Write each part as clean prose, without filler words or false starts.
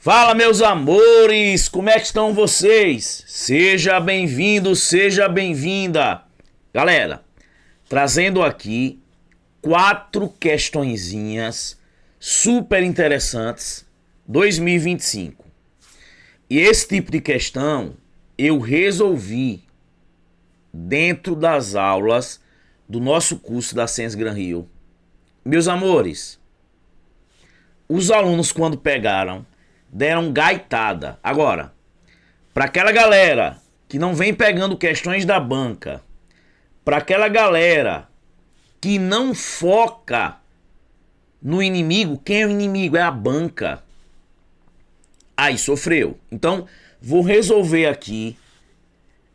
Fala, meus amores, como é que estão vocês? Seja bem-vindo, seja bem-vinda. Galera, trazendo aqui 4 questõezinhas super interessantes 2025. E esse tipo de questão eu resolvi dentro das aulas do nosso curso da Science Gran Rio. Meus amores, os alunos quando pegaram deram gaitada. Agora, para aquela galera que não vem pegando questões da banca, para aquela galera que não foca no inimigo, quem é o inimigo? É a banca. Aí sofreu. Então, vou resolver aqui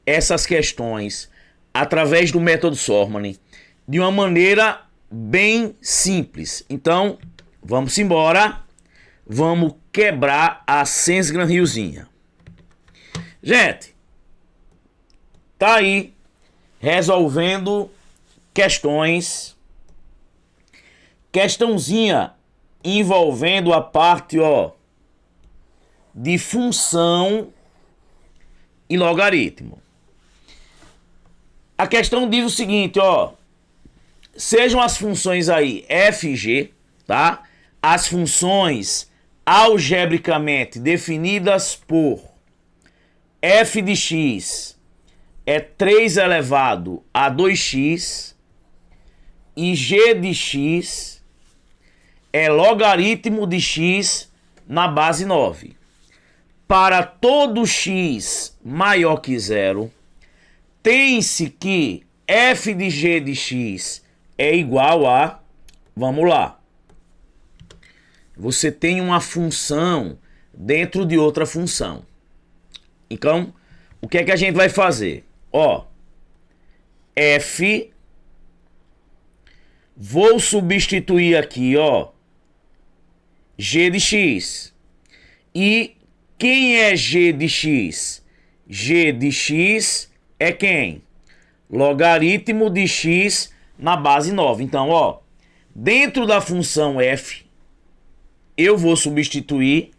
essas questões através do método Sormani de uma maneira bem simples. Então, vamos embora. Vamos quebrar a Science Gran Riozinha. Gente, tá aí resolvendo questões. Questãozinha envolvendo a parte, de função e logaritmo. A questão diz o seguinte, sejam as funções aí f e g, tá? As funções algebricamente definidas por f de x é 3 elevado a 2x e g de x é logaritmo de x na base 9. Para todo x maior que zero, tem-se que f de g de x é igual a, vamos lá, você tem uma função dentro de outra função. Então, o que é que a gente vai fazer? F, vou substituir aqui, g de x. E quem é g de x? G de x é quem? Logaritmo de x na base 9. Então, dentro da função f, eu vou substituir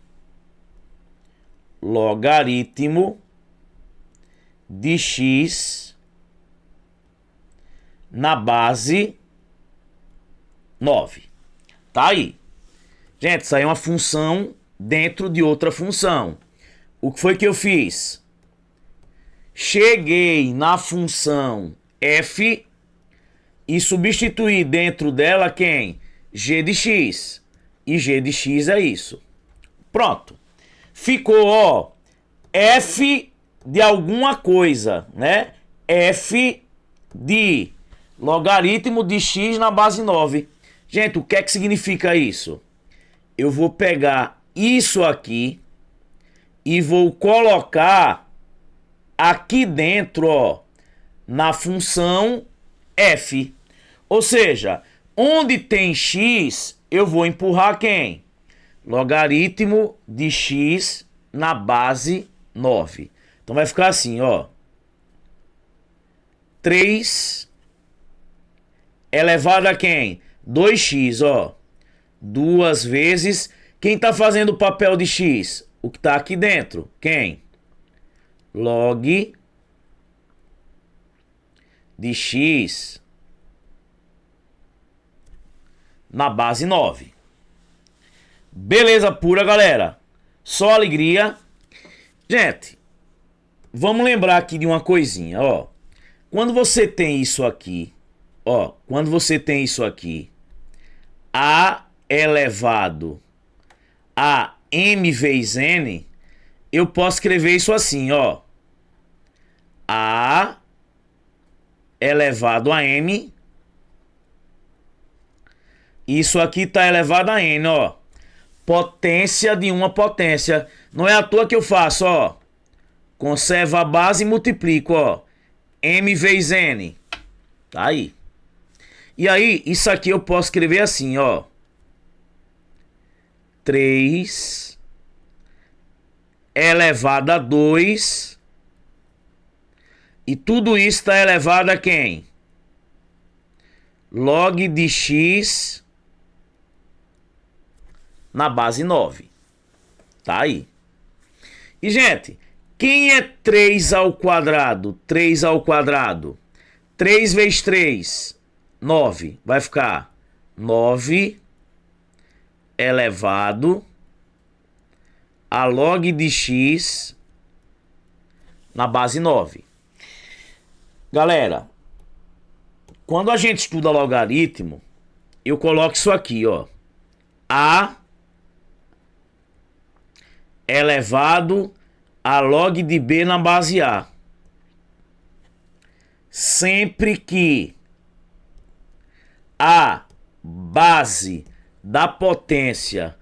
logaritmo de x na base 9. Tá aí. Gente, isso aí é uma função dentro de outra função. O que foi que eu fiz? Cheguei na função f e substituí dentro dela quem? G de x. E g de x é isso. Pronto. Ficou, f de alguma coisa, né? F de logaritmo de x na base 9. Gente, o que é que significa isso? Eu vou pegar isso aqui e vou colocar aqui dentro, na função f. Ou seja, onde tem x, eu vou empurrar quem? Logaritmo de x na base 9. Então vai ficar assim, 3 elevado a quem? 2x, 2 vezes. Quem está fazendo o papel de x? O que está aqui dentro. Quem? Log de x na base 9. Beleza pura, galera. Só alegria. Gente, vamos lembrar aqui de uma coisinha, Quando você tem isso aqui, quando você tem isso aqui, a elevado a m vezes n, eu posso escrever isso assim, a elevado a m. Isso aqui está elevado a n, potência de uma potência. Não é à toa que eu faço, conservo a base e multiplico, m vezes n. Tá aí. E aí, isso aqui eu posso escrever assim, 3 elevado a 2. E tudo isso está elevado a quem? Log de x na base 9. Tá aí. E, gente, quem é 3 ao quadrado? 3 ao quadrado. 3 vezes 3, 9. Vai ficar 9 elevado a log de x na base 9. Galera, quando a gente estuda logaritmo, eu coloco isso aqui, ó. A elevado a log de b na base A. Sempre que a base da potência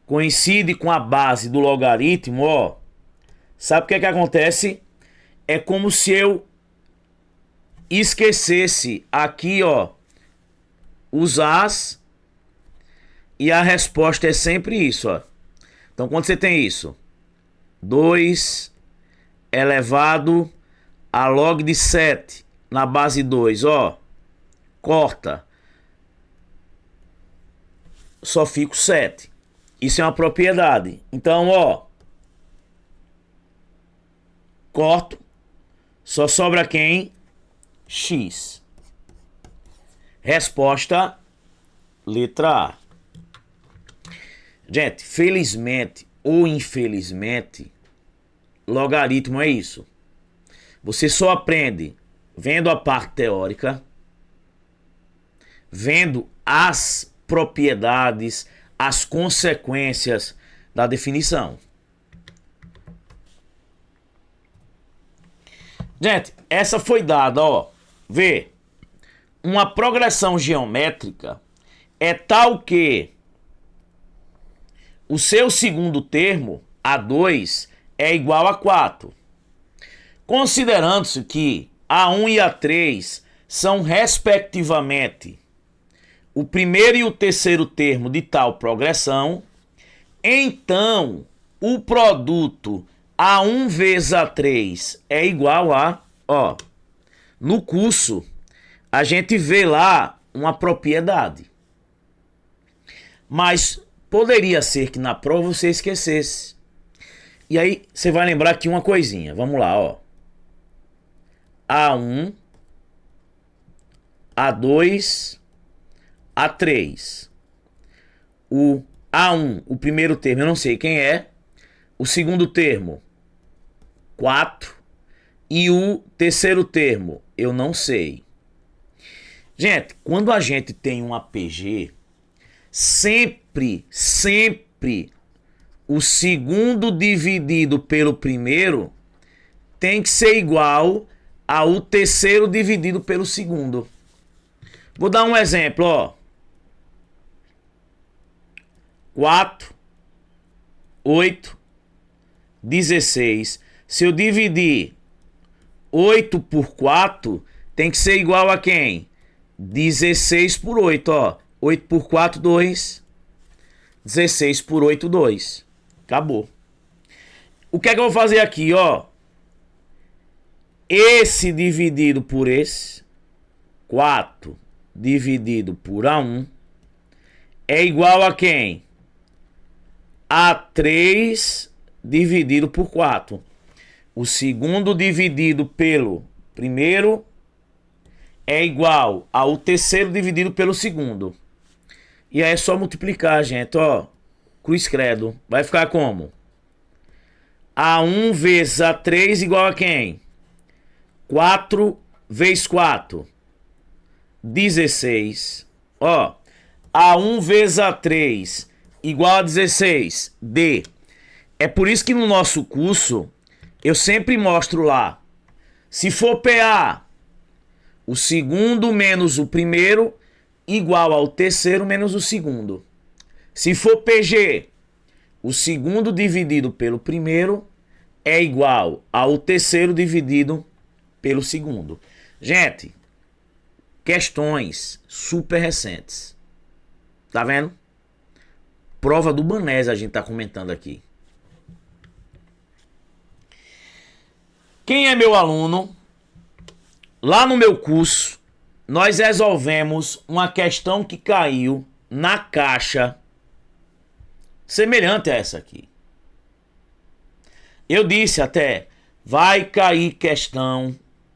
coincide com a base do logaritmo, ó, sabe o que é que acontece? É como se eu esquecesse aqui, ó, os A's, e a resposta é sempre isso, ó. Então, quando você tem isso, 2 elevado a log de 7 na base 2, ó, corta. Só fica o 7. Isso é uma propriedade. Então, ó, corto. Só sobra quem? X. Resposta, letra A. Gente, felizmente ou infelizmente, logaritmo é isso. Você só aprende vendo a parte teórica, vendo as propriedades, as consequências da definição. Gente, essa foi dada, ó. Vê, uma progressão geométrica é tal que o seu segundo termo, A2, é igual a 4. Considerando-se que A1 e A3 são, respectivamente, o primeiro e o terceiro termo de tal progressão, então o produto A1 vezes A3 é igual a, ó, no curso a gente vê lá uma propriedade. Mas poderia ser que na prova você esquecesse. E aí você vai lembrar aqui uma coisinha. Vamos lá, ó. A1, A2, A3. O A1, o primeiro termo, eu não sei quem é. O segundo termo, 4. E o terceiro termo, eu não sei. Gente, quando a gente tem um APG, sempre o segundo dividido pelo primeiro tem que ser igual ao terceiro dividido pelo segundo. Vou dar um exemplo, ó. 4, 8, 16. Se eu dividir 8 por 4, tem que ser igual a quem? 16 por 8, ó. 8 por 4, 2. 16 por 8, 2. Acabou. O que é que eu vou fazer aqui, ó? Esse dividido por esse, 4 dividido por A1, é igual a quem? A3 dividido por 4. O segundo dividido pelo primeiro é igual ao terceiro dividido pelo segundo. E aí é só multiplicar, gente, ó. Cruz credo. Vai ficar como? A1 vezes A3 igual a quem? 4 vezes 4. 16. Ó. A1 vezes A3 igual a 16. D. É por isso que no nosso curso eu sempre mostro lá. Se for PA, o segundo menos o primeiro igual ao terceiro menos o segundo. Se for PG, o segundo dividido pelo primeiro é igual ao terceiro dividido pelo segundo. Gente, questões super recentes. Tá vendo? Prova do Banese a gente tá comentando aqui. Quem é meu aluno? Lá no meu curso, nós resolvemos uma questão que caiu na caixa semelhante a essa aqui. Eu disse até, vai cair questão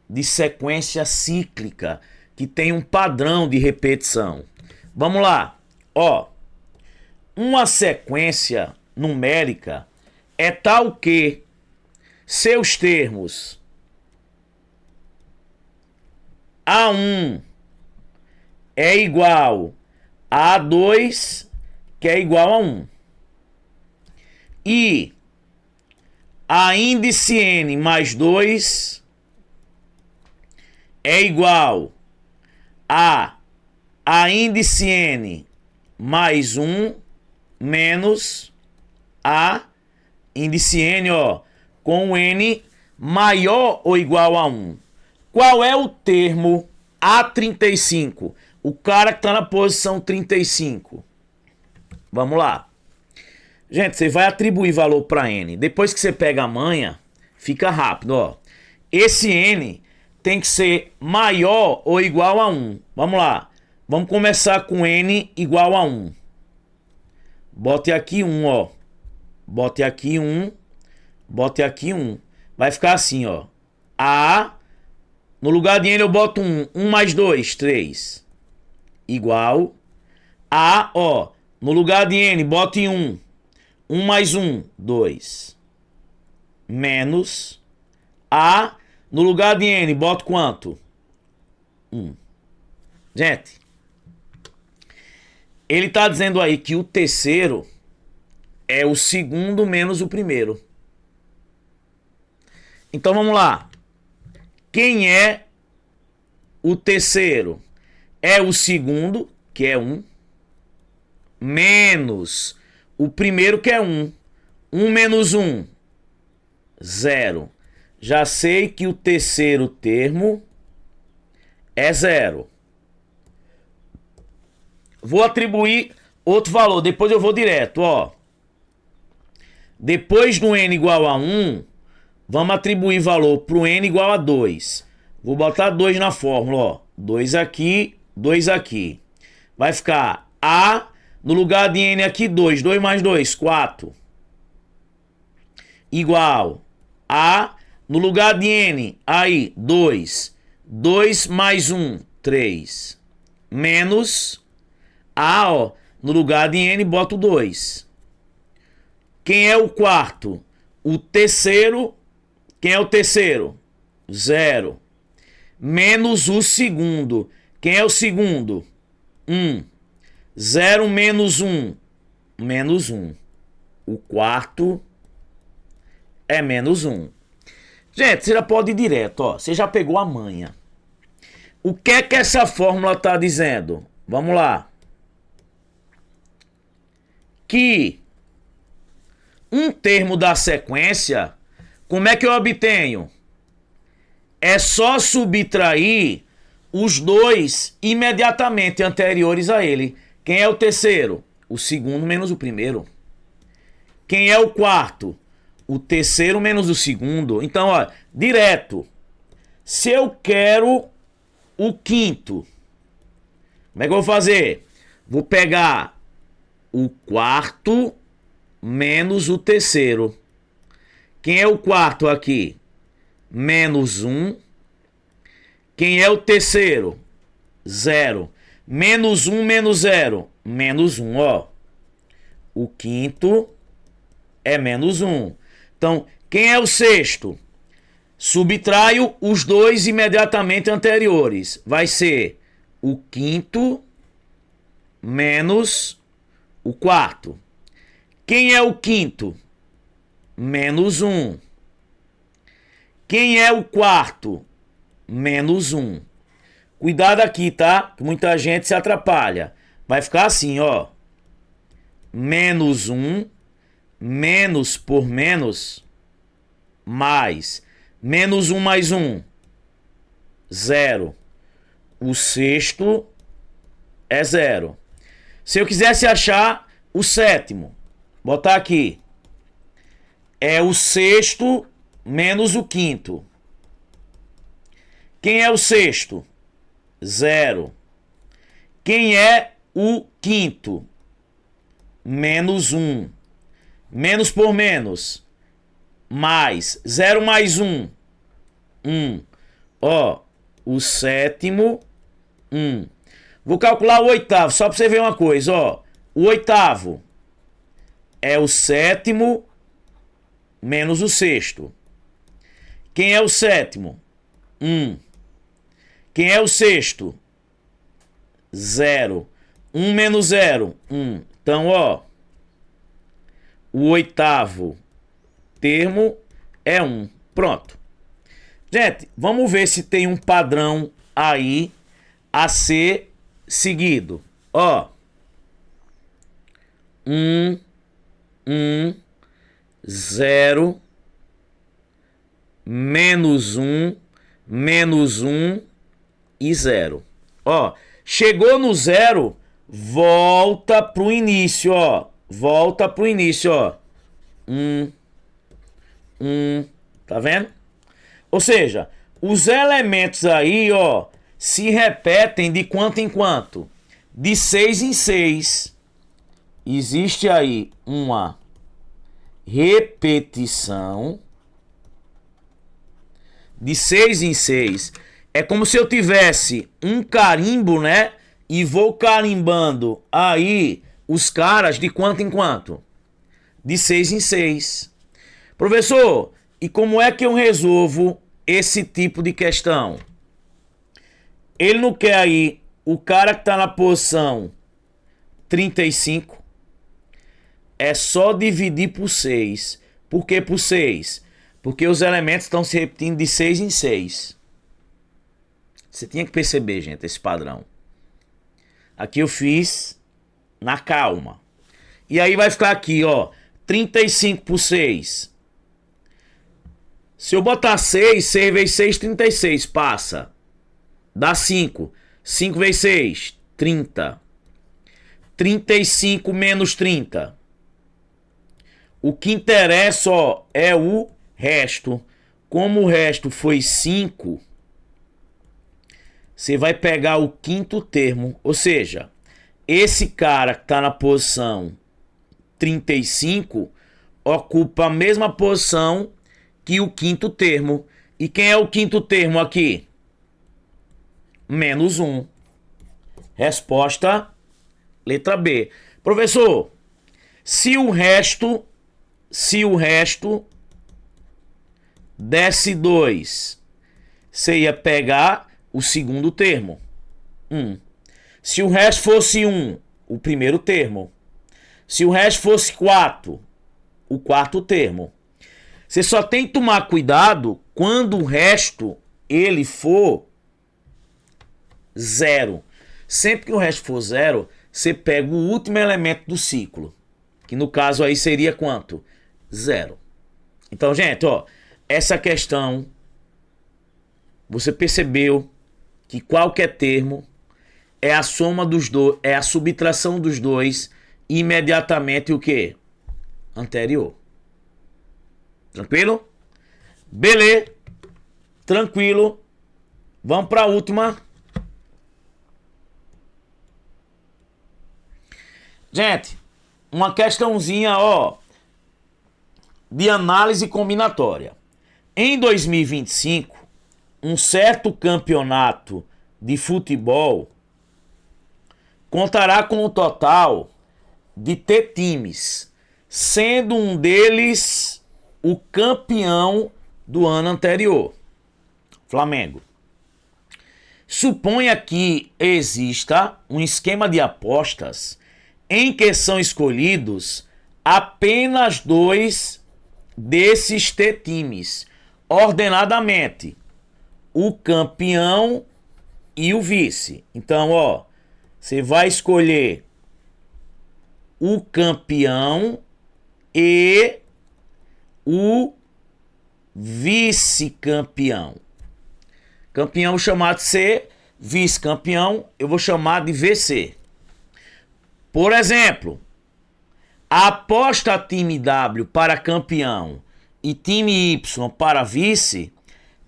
de sequência cíclica, que tem um padrão de repetição. Vamos lá. Ó, uma sequência numérica é tal que seus termos A1 é igual a A2, que é igual a 1. E a índice n mais 2 é igual a índice n mais 1 menos a índice n, ó, com o n maior ou igual a 1. Qual é o termo A35? O cara que está na posição 35. Vamos lá. Gente, você vai atribuir valor para n. Depois que você pega a manha, fica rápido, ó. Esse n tem que ser maior ou igual a 1. Vamos lá. Vamos começar com n igual a 1. Bote aqui 1, ó. Bote aqui 1. Bote aqui 1. Vai ficar assim, ó. A. No lugar de n eu boto 1. 1 mais 2, 3. Igual. A, ó. No lugar de n, bote 1. 1 mais 1, 2. Menos. A. No lugar de n, boto quanto? 1. Gente. Ele está dizendo aí que o terceiro é o segundo menos o primeiro. Então vamos lá. Quem é o terceiro? É o segundo, que é 1, menos o primeiro, que é 1. 1 menos 1, 0. Já sei que o terceiro termo é 0. Vou atribuir outro valor, depois eu vou direto, ó. Depois do n igual a 1, vamos atribuir valor para o n igual a 2. Vou botar 2 na fórmula, ó. 2 aqui, 2 aqui. Vai ficar A, no lugar de n aqui, 2. 2 mais 2, 4. Igual A, no lugar de n, aí, 2. 2 mais 1, 3. Menos A, ó, no lugar de n, boto 2. Quem é o quarto? O terceiro. Quem é o terceiro? 0. Menos o segundo. Quem é o segundo? 1. 0 menos 1. Menos 1. O quarto é menos 1. Gente, você já pode ir direto, ó. Você já pegou a manha. O que é que essa fórmula está dizendo? Vamos lá. Que um termo da sequência, como é que eu obtenho? É só subtrair os dois imediatamente anteriores a ele. Quem é o terceiro? O segundo menos o primeiro. Quem é o quarto? O terceiro menos o segundo. Então, ó, direto. Se eu quero o quinto, como é que eu vou fazer? Vou pegar o quarto menos o terceiro. Quem é o quarto aqui? Menos 1. Quem é o terceiro? 0. Menos 1 menos 0. Menos 1, ó. O quinto é menos 1. Então, quem é o sexto? Subtraio os dois imediatamente anteriores. Vai ser o quinto menos o quarto. Quem é o quinto? Menos 1. Quem é o quarto? Menos 1. Cuidado aqui, tá? Que muita gente se atrapalha. Vai ficar assim, ó. Menos 1, menos por menos, mais. Menos 1 mais 1, 0. O sexto é 0. Se eu quisesse achar o sétimo, botar aqui. É o sexto menos o quinto. Quem é o sexto? 0. Quem é o quinto? Menos 1. Menos por menos, mais 0 mais 1, 1. Ó, o sétimo, 1. Vou calcular o oitavo, só para você ver uma coisa, ó. O oitavo é o sétimo menos o sexto. Quem é o sétimo? 1. Quem é o sexto? 0. 1 menos 0, 1. Então, ó, o oitavo termo é 1. Pronto. Gente, vamos ver se tem um padrão aí a ser seguido. Ó, 1, 0, menos 1 e 0. Ó, chegou no 0, volta pro início, ó. Volta pro início, ó. 1, tá vendo? Ou seja, os elementos aí, ó, se repetem de quanto em quanto? De 6 em 6. Existe aí uma repetição de 6 em 6. É como se eu tivesse um carimbo, né? E vou carimbando aí os caras de quanto em quanto? De 6 em 6. Professor, e como é que eu resolvo esse tipo de questão? Ele não quer aí o cara que está na posição 35. É só dividir por 6. Por que por 6? Porque os elementos estão se repetindo de 6 em 6. Você tinha que perceber, gente, esse padrão. Aqui eu fiz na calma. E aí vai ficar aqui, ó. 35 por 6. Se eu botar 6, 6 vezes 6, 36. Passa. Dá 5. 5 vezes 6, 30. 35 menos 30. O que interessa, ó, é o resto. Como o resto foi 5, você vai pegar o quinto termo. Ou seja, esse cara que está na posição 35 ocupa a mesma posição que o quinto termo. E quem é o quinto termo aqui? Menos 1. Resposta, letra B. Professor, se o resto desse 2, você ia pegar o segundo termo. 1. Se o resto fosse 1, o primeiro termo. Se o resto fosse 4, o quarto termo. Você só tem que tomar cuidado quando o resto ele for 0. Sempre que o resto for 0, você pega o último elemento do ciclo. Que no caso aí seria quanto? 0. Então, gente, ó, essa questão, você percebeu que qualquer termo é a soma dos dois, é a subtração dos dois imediatamente o quê? Anterior. Tranquilo? Beleza. Tranquilo. Vamos para a última. Gente, uma questãozinha, ó, de análise combinatória. Em 2025, um certo campeonato de futebol contará com um total de T times, sendo um deles o campeão do ano anterior, Flamengo. Suponha que exista um esquema de apostas em que são escolhidos apenas 2 desses T times, ordenadamente, o campeão e o vice. Então, ó, você vai escolher o campeão e o vice-campeão. Campeão chamado C, vice-campeão eu vou chamar de VC. Por exemplo, a aposta time W para campeão e time Y para vice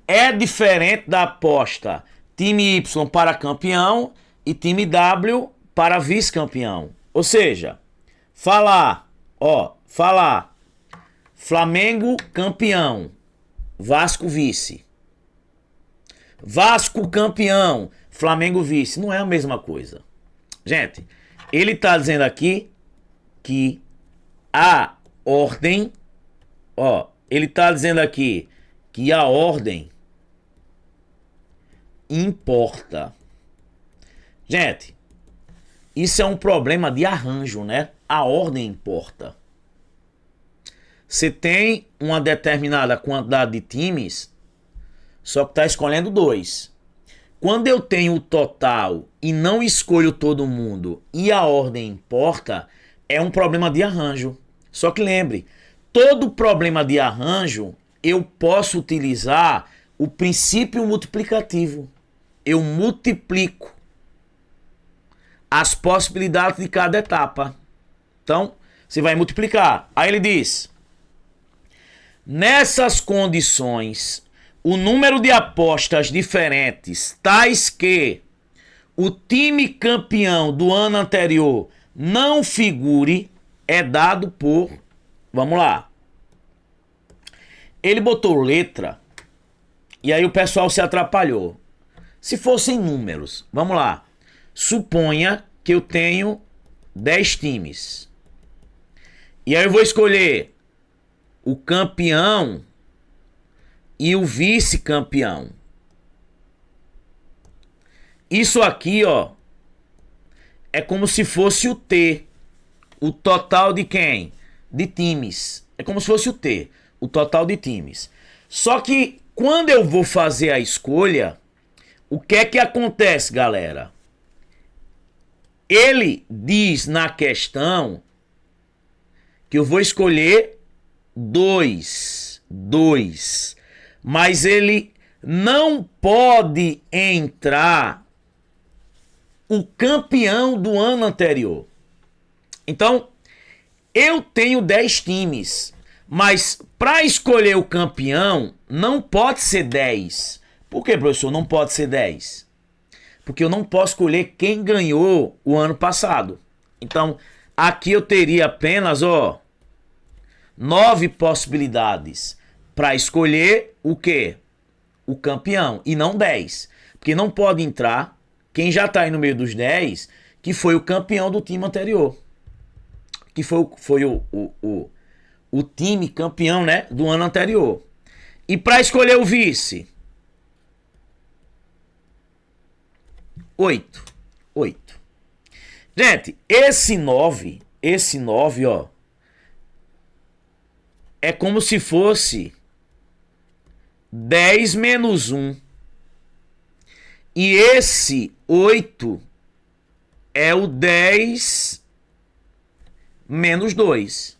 é diferente da aposta time Y para campeão e time W para vice-campeão. Ou seja, falar Flamengo campeão, Vasco vice. Vasco campeão, Flamengo vice. Não é a mesma coisa. Gente, ele tá dizendo aqui que a ordem, ó, ele tá dizendo aqui que a ordem importa. Gente, isso é um problema de arranjo, né? A ordem importa. Você tem uma determinada quantidade de times, só que está escolhendo 2. Quando eu tenho o total e não escolho todo mundo e a ordem importa, é um problema de arranjo. Só que lembre, todo problema de arranjo eu posso utilizar o princípio multiplicativo. Eu multiplico as possibilidades de cada etapa. Então, você vai multiplicar. Aí ele diz: nessas condições, o número de apostas diferentes, tais que o time campeão do ano anterior não figure, é dado por... Vamos lá. Ele botou letra e aí o pessoal se atrapalhou. Se fossem números, vamos lá. Suponha que eu tenho 10 times. E aí eu vou escolher o campeão e o vice-campeão. Isso aqui, ó, é como se fosse o T. O total de quem? De times. É como se fosse o T. O total de times. Só que quando eu vou fazer a escolha, o que é que acontece, galera? Ele diz na questão que eu vou escolher 2. Mas ele não pode entrar o campeão do ano anterior. Então, eu tenho 10 times, mas para escolher o campeão não pode ser 10. Por que, professor, não pode ser 10? Porque eu não posso escolher quem ganhou o ano passado. Então, aqui eu teria apenas, ó, 9 possibilidades para escolher o quê? O campeão, e não 10. Porque não pode entrar quem já está aí no meio dos 10, que foi o campeão do time anterior. Que foi o time campeão, né, do ano anterior. E para escolher o vice, 8. Gente, esse 9, ó, é como se fosse 10 menos 1. E esse 8 é o 10 menos 2.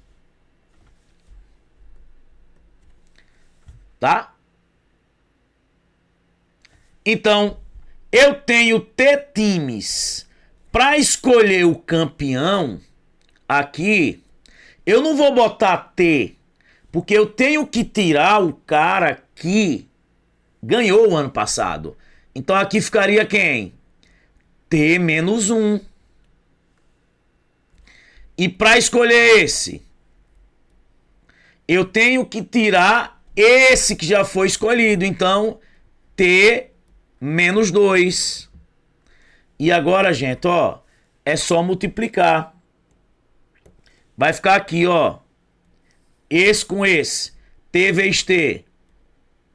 Tá? Então, eu tenho T times. Para escolher o campeão, aqui, eu não vou botar T, porque eu tenho que tirar o cara que ganhou o ano passado. Então aqui ficaria quem? T menos 1. E para escolher esse, eu tenho que tirar esse que já foi escolhido. Então, T menos 2. E agora, gente, ó, é só multiplicar. Vai ficar aqui, ó, esse com esse. T vezes T.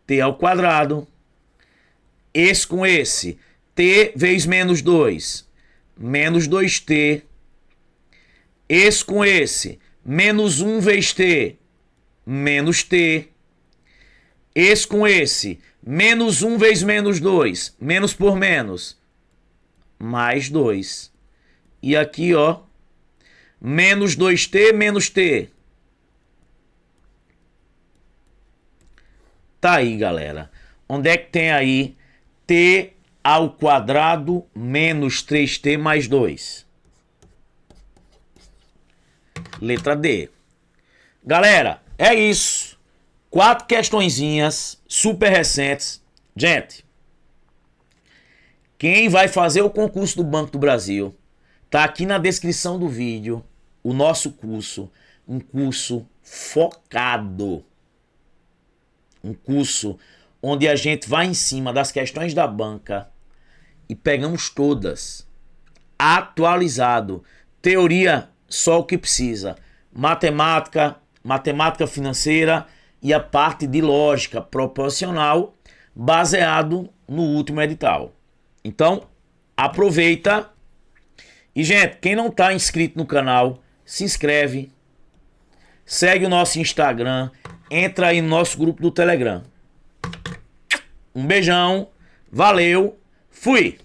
T ao quadrado. Esse com esse. T vezes menos 2. Menos 2T. Esse com esse. Menos 1 vezes T. Menos T. Esse com esse. Menos 1 vezes menos 2. Menos por menos. Mais 2. E aqui, ó. Menos 2T menos T. Tá aí, galera. Onde é que tem aí T ao quadrado menos 3T mais 2? Letra D. Galera, é isso. 4 questõezinhas super recentes. Gente, quem vai fazer o concurso do Banco do Brasil, tá aqui na descrição do vídeo o nosso curso um curso focado. Um curso onde a gente vai em cima das questões da banca e pegamos todas. Atualizado. Teoria, só o que precisa. Matemática, matemática financeira e a parte de lógica proporcional baseado no último edital. Então, aproveita. E, gente, quem não está inscrito no canal, se inscreve. Segue o nosso Instagram. Entra aí no nosso grupo do Telegram. Um beijão. Valeu. Fui.